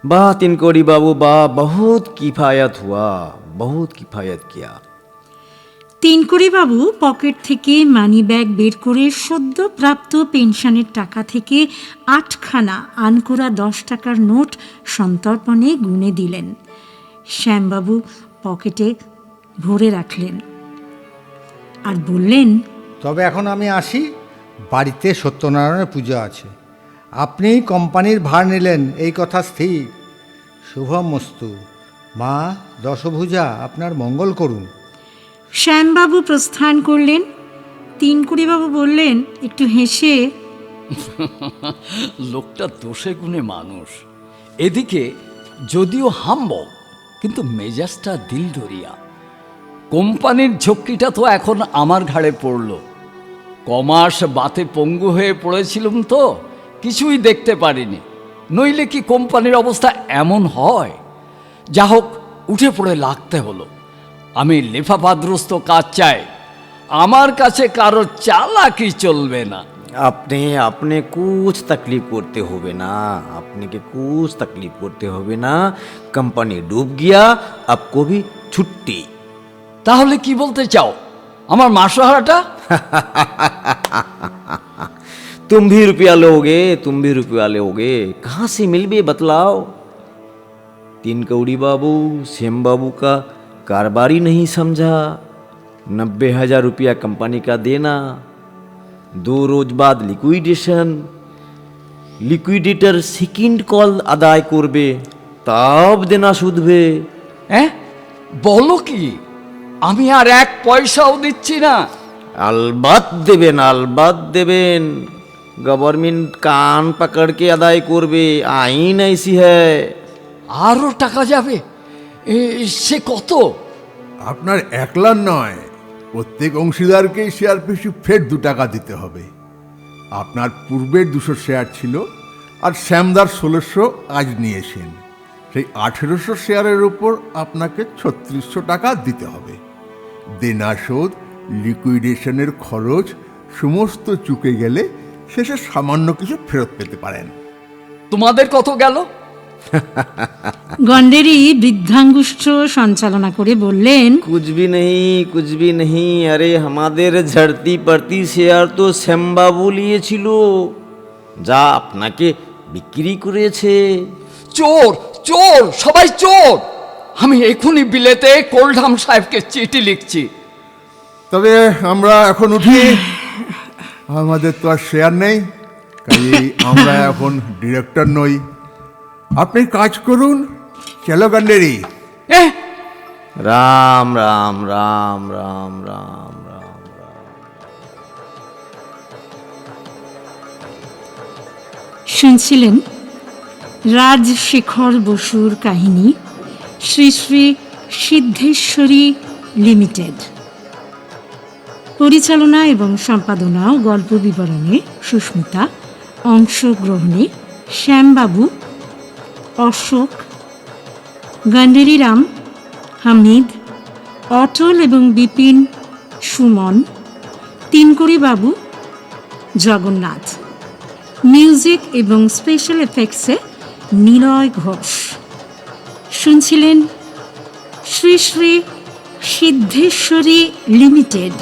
वाह तिनकोड़ी बाबू वाह, बहुत किफायत हुआ, बहुत किफायत किया। তিনকড়িবাবু পকেট থেকে মানি ব্যাগ বের করে সদ্য প্রাপ্ত পেনশনের টাকা থেকে 8খানা আনকোরা 10 টাকার নোট সন্তর্পণে গুনে দিলেন। শ্যামবাবু পকেটে ভরে রাখলেন আর বললেন, তবে এখন আমি আসি, বাড়িতে সত্যনারায়ণের পুজো আছে। আপনি কোম্পানির ভার নিলেন এই কথা স্থির। শুভমস্তু। মা দশভুজা আপনার মঙ্গল করুন। শ্যামবাবু প্রস্থান করলেন। তিনকুড়িবাবু বললেন একটু হেসে, লোকটা দোষে গুণে মানুষ। এদিকে যদিও হাম্বক, কিন্তু মেজাজটা দিলদরিয়া। কোম্পানির ঝক্কিটা তো এখন আমার ঘাড়ে পড়ল। কমাস বাতে পঙ্গু হয়ে পড়েছিলাম তো কিছুই দেখতে পারিনি, নইলে কি কোম্পানির অবস্থা এমন হয়? যা হোক, উঠে পড়ে লাগতে হলো। আমি লেফাফাদ্রস্ত কাজ চাই, আমার কাছে কারো চালাকি চলবে না। আপনি আপনি कुछ तकलीफ করতে হবে না, আপনাকে कुछ तकलीफ করতে হবে না। কোম্পানি ডুব গিয়া আপকো ভি ছুट्टी। তাহলে কি বলতে চাও? আমার মাসোহারাটা? तुम भी रुपया लोगे, तुम भी रुपया लोगे, कहाँ से मिलबे बतलाओ। तीन कौड़ी बाबू श्याम बाबू का कारोबारी नहीं समझा। 90,000 रुपया कंपनी का देना, 2 रोज बाद लिक्विडेशन, लिक्विडेटर सेकेंड कल আদায় করবে, তব দেনা শুধবে। হ্যাঁ, বলো কি? আমি আর 1 পয়সাও দিচ্ছি না? अलबत দেবেন, अलबत দেবেন। গভর্নমেন্ট কান পকড় के আদায় করবে, আইন ऐसी है। আরও টাকা যাবে? সে কত? আপনার একলার নয়, প্রত্যেক অংশীদারকেই শেয়ার পিছু ফের 2 টাকা দিতে হবে। আপনার পূর্বের 200 শেয়ার ছিল, আর শ্যামদার 1600 আজ নিয়েছেন। সেই 1800 শেয়ারের উপর আপনাকে 3600 টাকা দিতে হবে। দেনা শোধ, লিকুইডেশনের খরচ সমস্ত চুকে গেলে শেষে সামান্য কিছু ফেরত পেতে পারেন। তোমাদের কত গেল? গন্ডেরি বৃদ্ধাঙ্গুষ্ঠ সঞ্চালনা করে বললেন, कुछ भी नहीं, कुछ भी नहीं। अरे हमाদের ঝড়তি পড়তি শেয়ার তো শ্যামবাবু নিয়েছিল, যা আপনাকে বিক্রি করেছে। চোর, চোর, সবাই চোর! আমি এখনই বিলেতে কোলঢাম সাহেবকে চিঠি লিখছি। তবে আমরা এখন উঠি, আমাদের তো আর শেয়ার নেই, কাজেই আমরা এখন ডিরেক্টর নই। আপনি কাজ করুন, চলো গন্ডেরি। রাম রাম রাম রাম রাম রাম রাম। শুনছিলেন রাজশেখর বসুর কাহিনী শ্রী শ্রী সিদ্ধেশ্বরী লিমিটেড। পরিচালনা এবং সম্পাদনা ও গল্প বিবরণে সুস্মিতা, অংশগ্রহণে শ্যামবাবু, অশোক, গন্ডেরিরাম, হামিদ, অটল এবং বিপিন, সুমন, তিনকুড়িবাবু, জগন্নাথ। মিউজিক এবং স্পেশাল এফেক্টসে নিলয় ঘোষ। শুনছিলেন শ্রী শ্রী সিদ্ধেশ্বরী লিমিটেড।